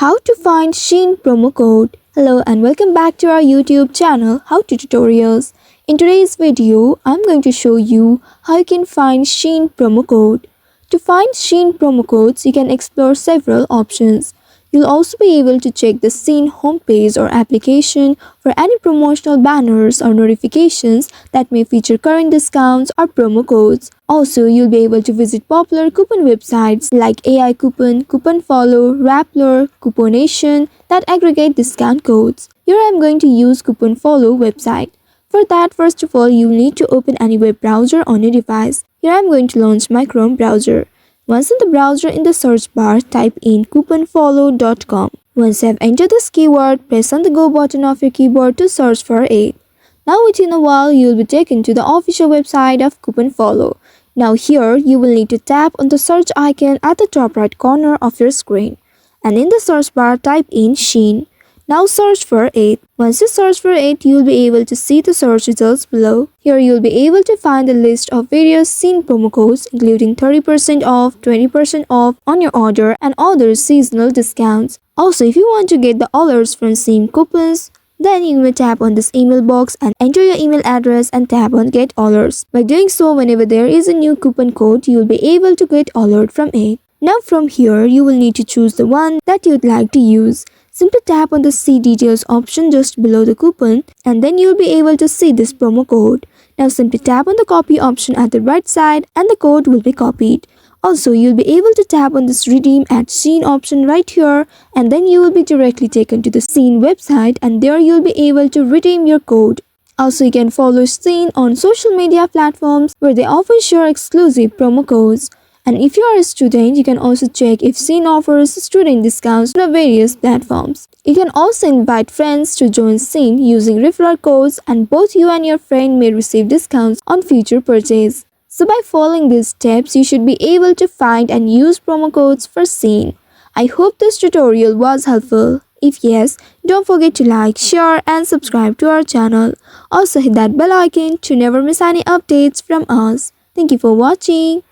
How to find Shein promo code. Hello and welcome back to our YouTube channel How to Tutorials. In today's video, I'm going to show you how you can find Shein promo code. To find Shein promo codes, you can explore several options. You'll also be able to check the Shein homepage or application for any promotional banners or notifications that may feature current discounts or promo codes. Also, you'll be able to visit popular coupon websites like AI Coupon, Coupon Follow, Rappler, Couponation that aggregate discount codes. Here I'm going to use Coupon Follow website. For that, first of all, you need to open any web browser on your device. Here I'm going to launch my Chrome browser. Once in the browser, in the search bar, type in couponfollow.com. Once you have entered this keyword, press on the go button of your keyboard to search for it. Now within a while, you will be taken to the official website of Coupon Follow. Now here, you will need to tap on the search icon at the top right corner of your screen. And in the search bar, type in Shein. Now search for it. Once you search for it, you will be able to see the search results below. Here you will be able to find a list of various Shein promo codes including 30% off, 20% off on your order and other seasonal discounts. Also, if you want to get the alerts from Shein coupons, then you may tap on this email box and enter your email address and tap on Get Alerts. By doing so, whenever there is a new coupon code, you will be able to get alert from it. Now from here, you will need to choose the one that you'd like to use. Simply tap on the See Details option just below the coupon and then you'll be able to see this promo code. Now simply tap on the Copy option at the right side and the code will be copied. Also, you'll be able to tap on this Redeem at Shein option right here and then you will be directly taken to the Shein website and there you'll be able to redeem your code. Also, you can follow Shein on social media platforms where they often share exclusive promo codes. And if you are a student, you can also check if Shein offers student discounts on various platforms. You can also invite friends to join Shein using referral codes and both you and your friend may receive discounts on future purchase. So by following these steps, you should be able to find and use promo codes for Shein. I hope this tutorial was helpful. If yes, don't forget to like, share and subscribe to our channel. Also hit that bell icon to never miss any updates from us. Thank you for watching.